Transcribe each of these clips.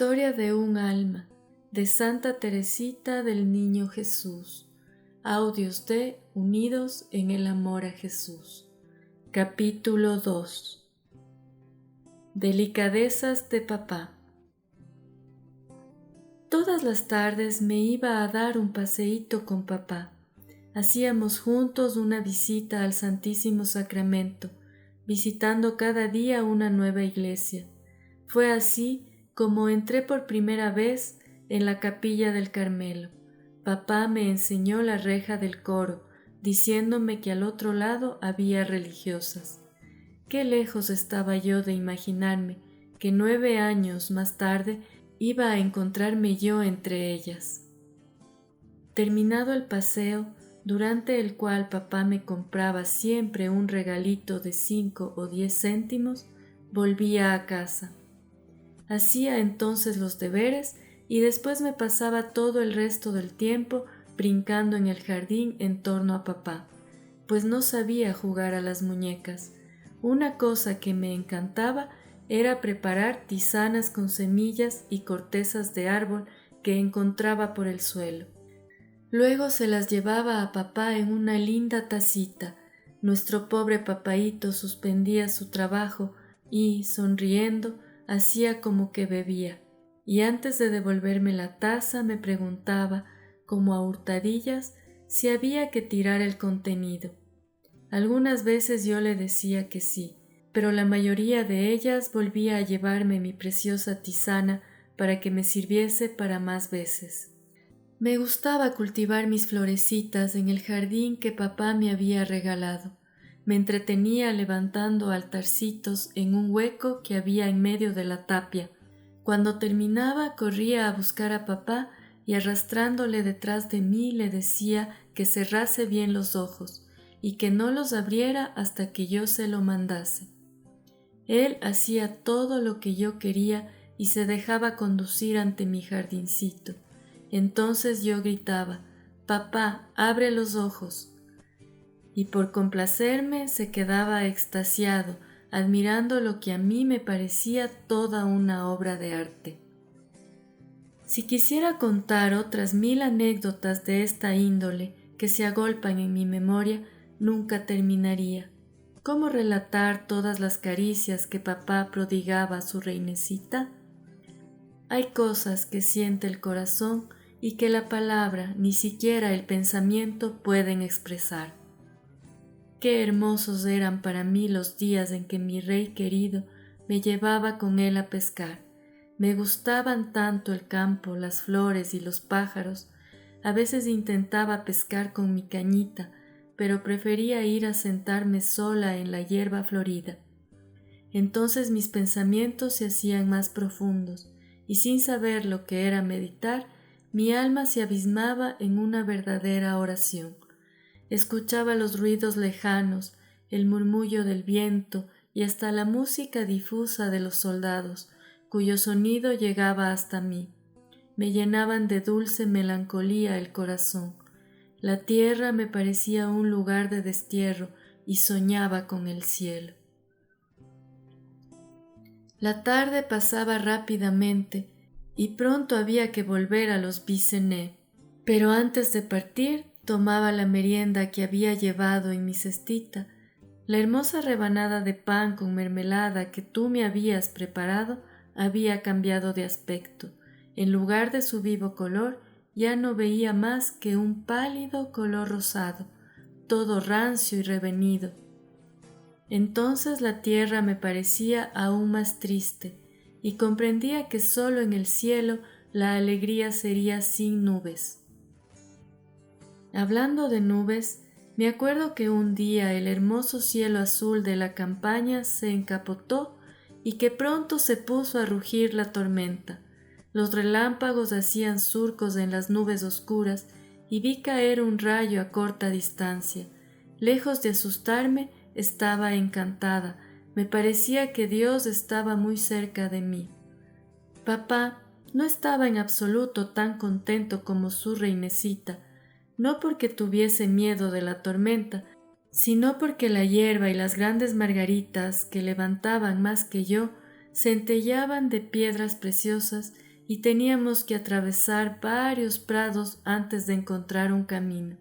Historia de un alma, de Santa Teresita del Niño Jesús. Audios de Unidos en el Amor a Jesús. Capítulo 2. Delicadezas de papá. Todas las tardes me iba a dar un paseíto con papá. Hacíamos juntos una visita al Santísimo Sacramento, visitando cada día una nueva iglesia. Fue así como entré por primera vez en la capilla del Carmelo. Papá me enseñó la reja del coro, diciéndome que al otro lado había religiosas. Qué lejos estaba yo de imaginarme que 9 años más tarde iba a encontrarme yo entre ellas. Terminado el paseo, durante el cual papá me compraba siempre un regalito de 5 o 10 céntimos, volvía a casa. Hacía entonces los deberes y después me pasaba todo el resto del tiempo brincando en el jardín en torno a papá, pues no sabía jugar a las muñecas. Una cosa que me encantaba era preparar tisanas con semillas y cortezas de árbol que encontraba por el suelo. Luego se las llevaba a papá en una linda tacita. Nuestro pobre papaíto suspendía su trabajo y, sonriendo, hacía como que bebía, y antes de devolverme la taza me preguntaba, como a hurtadillas, si había que tirar el contenido. Algunas veces yo le decía que sí, pero la mayoría de ellas volvía a llevarme mi preciosa tisana para que me sirviese para más veces. Me gustaba cultivar mis florecitas en el jardín que papá me había regalado. Me entretenía levantando altarcitos en un hueco que había en medio de la tapia. Cuando terminaba, corría a buscar a papá y arrastrándole detrás de mí le decía que cerrase bien los ojos y que no los abriera hasta que yo se lo mandase. Él hacía todo lo que yo quería y se dejaba conducir ante mi jardincito. Entonces yo gritaba: «Papá, abre los ojos». Y por complacerme se quedaba extasiado, admirando lo que a mí me parecía toda una obra de arte. Si quisiera contar otras 1000 anécdotas de esta índole que se agolpan en mi memoria, nunca terminaría. ¿Cómo relatar todas las caricias que papá prodigaba a su reinecita? Hay cosas que siente el corazón y que la palabra, ni siquiera el pensamiento pueden expresar. Qué hermosos eran para mí los días en que mi rey querido me llevaba con él a pescar. Me gustaban tanto el campo, las flores y los pájaros. A veces intentaba pescar con mi cañita, pero prefería ir a sentarme sola en la hierba florida. Entonces mis pensamientos se hacían más profundos, y sin saber lo que era meditar, mi alma se abismaba en una verdadera oración. Escuchaba los ruidos lejanos, el murmullo del viento y hasta la música difusa de los soldados, cuyo sonido llegaba hasta mí. Me llenaban de dulce melancolía el corazón. La tierra me parecía un lugar de destierro y soñaba con el cielo. La tarde pasaba rápidamente y pronto había que volver a los Bicenet, pero antes de partir tomaba la merienda que había llevado en mi cestita. La hermosa rebanada de pan con mermelada que tú me habías preparado había cambiado de aspecto. En lugar de su vivo color, ya no veía más que un pálido color rosado, todo rancio y revenido. Entonces la tierra me parecía aún más triste, y comprendía que solo en el cielo la alegría sería sin nubes. Hablando de nubes, me acuerdo que un día el hermoso cielo azul de la campaña se encapotó y que pronto se puso a rugir la tormenta. Los relámpagos hacían surcos en las nubes oscuras y vi caer un rayo a corta distancia. Lejos de asustarme, estaba encantada. Me parecía que Dios estaba muy cerca de mí. Papá no estaba en absoluto tan contento como su reinecita, no porque tuviese miedo de la tormenta, sino porque la hierba y las grandes margaritas que levantaban más que yo centellaban de piedras preciosas y teníamos que atravesar varios prados antes de encontrar un camino.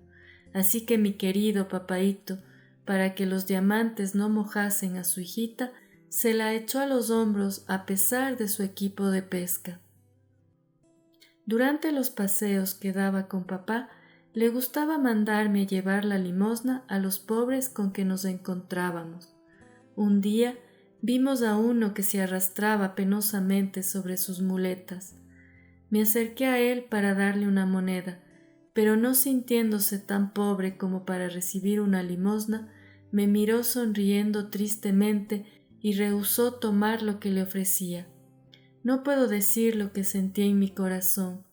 Así que mi querido papaíto, para que los diamantes no mojasen a su hijita, se la echó a los hombros a pesar de su equipo de pesca. Durante los paseos que daba con papá, le gustaba mandarme llevar la limosna a los pobres con que nos encontrábamos. Un día vimos a uno que se arrastraba penosamente sobre sus muletas. Me acerqué a él para darle una moneda, pero no sintiéndose tan pobre como para recibir una limosna, me miró sonriendo tristemente y rehusó tomar lo que le ofrecía. No puedo decir lo que sentí en mi corazón.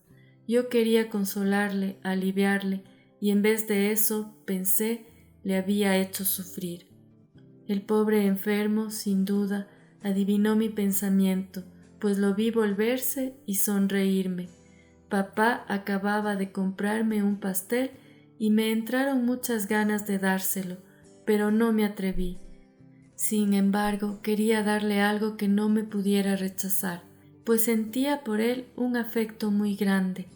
Yo quería consolarle, aliviarle, y en vez de eso, pensé, le había hecho sufrir. El pobre enfermo, sin duda, adivinó mi pensamiento, pues lo vi volverse y sonreírme. Papá acababa de comprarme un pastel y me entraron muchas ganas de dárselo, pero no me atreví. Sin embargo, quería darle algo que no me pudiera rechazar, pues sentía por él un afecto muy grande.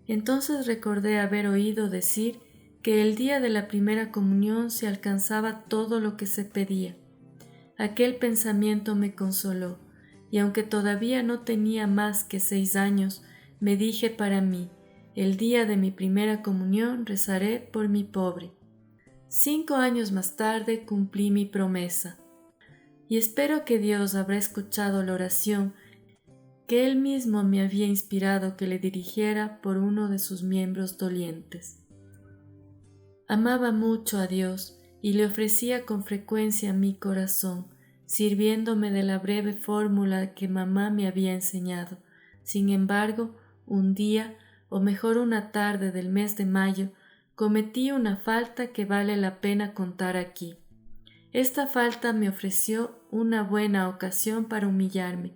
Entonces recordé haber oído decir que el día de la primera comunión se alcanzaba todo lo que se pedía. Aquel pensamiento me consoló, y aunque todavía no tenía más que 6 años, me dije para mí, el día de mi primera comunión rezaré por mi pobre. 5 años más tarde cumplí mi promesa, y espero que Dios habrá escuchado la oración que Él mismo me había inspirado que le dirigiera por uno de sus miembros dolientes. Amaba mucho a Dios y le ofrecía con frecuencia mi corazón, sirviéndome de la breve fórmula que mamá me había enseñado. Sin embargo, un día, o mejor una tarde del mes de mayo, cometí una falta que vale la pena contar aquí. Esta falta me ofreció una buena ocasión para humillarme,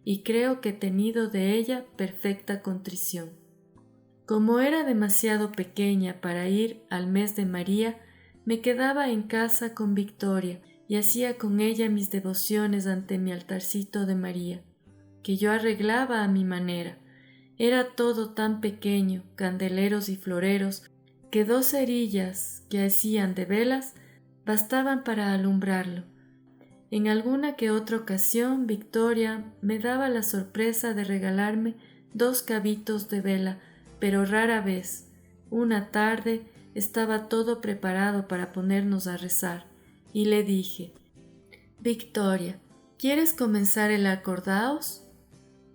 y creo que he tenido de ella perfecta contrición. Como era demasiado pequeña para ir al mes de María, me quedaba en casa con Victoria y hacía con ella mis devociones ante mi altarcito de María, que yo arreglaba a mi manera. Era todo tan pequeño, candeleros y floreros, que 2 cerillas que hacían de velas bastaban para alumbrarlo. En alguna que otra ocasión, Victoria me daba la sorpresa de regalarme 2 cabitos de vela, pero rara vez. Una tarde estaba todo preparado para ponernos a rezar, y le dije, «Victoria, ¿quieres comenzar el acordaos?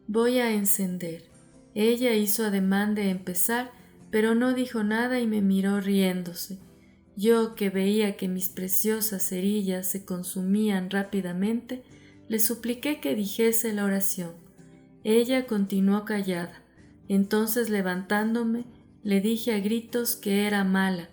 Voy a encender». Ella hizo ademán de empezar, pero no dijo nada y me miró riéndose. Yo, que veía que mis preciosas cerillas se consumían rápidamente, le supliqué que dijese la oración. Ella continuó callada. Entonces, levantándome, le dije a gritos que era mala,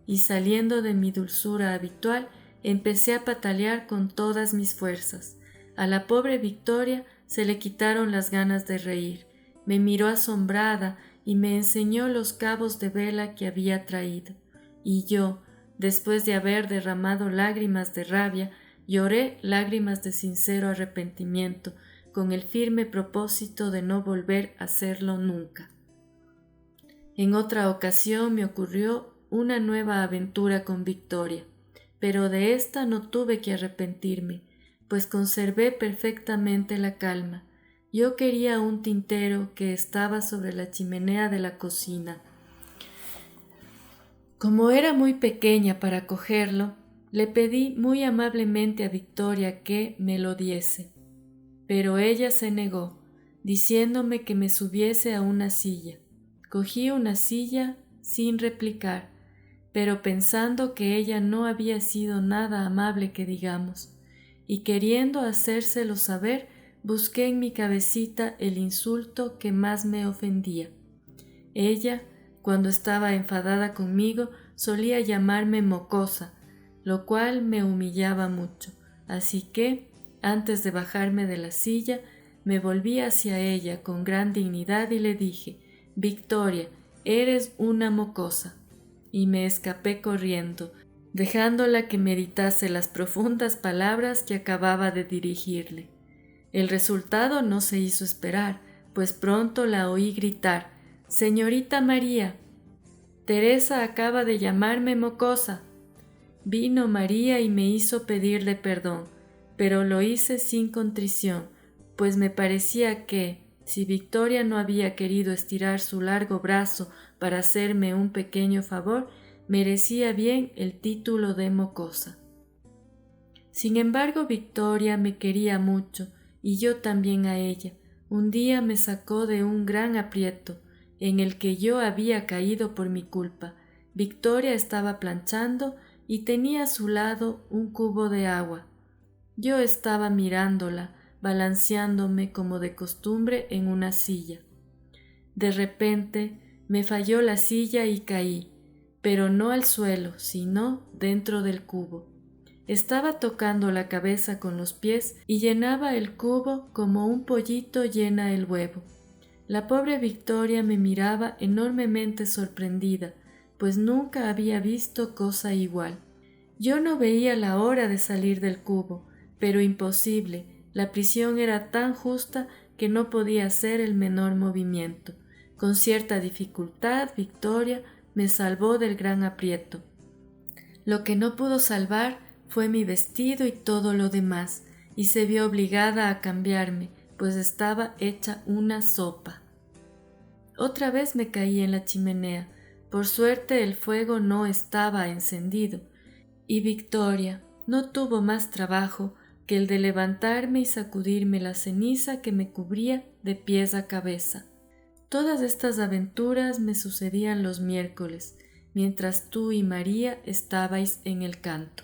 y saliendo de mi dulzura habitual, empecé a patalear con todas mis fuerzas. A la pobre Victoria se le quitaron las ganas de reír. Me miró asombrada y me enseñó los cabos de vela que había traído. Y yo, después de haber derramado lágrimas de rabia, lloré lágrimas de sincero arrepentimiento, con el firme propósito de no volver a hacerlo nunca. En otra ocasión me ocurrió una nueva aventura con Victoria, pero de esta no tuve que arrepentirme, pues conservé perfectamente la calma. Yo quería un tintero que estaba sobre la chimenea de la cocina. Como era muy pequeña para cogerlo, le pedí muy amablemente a Victoria que me lo diese, pero ella se negó, diciéndome que me subiese a una silla. Cogí una silla sin replicar, pero pensando que ella no había sido nada amable que digamos, y queriendo hacérselo saber, busqué en mi cabecita el insulto que más me ofendía. Ella, cuando estaba enfadada conmigo, solía llamarme mocosa, lo cual me humillaba mucho, así que, antes de bajarme de la silla, me volví hacia ella con gran dignidad y le dije, «Victoria, eres una mocosa», y me escapé corriendo, dejándola que meditase las profundas palabras que acababa de dirigirle. El resultado no se hizo esperar, pues pronto la oí gritar: «Señorita María, Teresa acaba de llamarme mocosa». Vino María y me hizo pedirle perdón, pero lo hice sin contrición, pues me parecía que, si Victoria no había querido estirar su largo brazo para hacerme un pequeño favor, merecía bien el título de mocosa. Sin embargo, Victoria me quería mucho, y yo también a ella. Un día me sacó de un gran aprieto, en el que yo había caído por mi culpa. Victoria estaba planchando y tenía a su lado un cubo de agua. Yo estaba mirándola, balanceándome como de costumbre en una silla. De repente me falló la silla y caí, pero no al suelo, sino dentro del cubo. Estaba tocando la cabeza con los pies y llenaba el cubo como un pollito llena el huevo. La pobre Victoria me miraba enormemente sorprendida, pues nunca había visto cosa igual. Yo no veía la hora de salir del cubo, pero imposible, la prisión era tan justa que no podía hacer el menor movimiento. Con cierta dificultad, Victoria me salvó del gran aprieto. Lo que no pudo salvar fue mi vestido y todo lo demás, y se vio obligada a cambiarme, pues estaba hecha una sopa. Otra vez me caí en la chimenea. Por suerte el fuego no estaba encendido, y Victoria no tuvo más trabajo que el de levantarme y sacudirme la ceniza que me cubría de pies a cabeza. Todas estas aventuras me sucedían los miércoles, mientras tú y María estabais en el canto.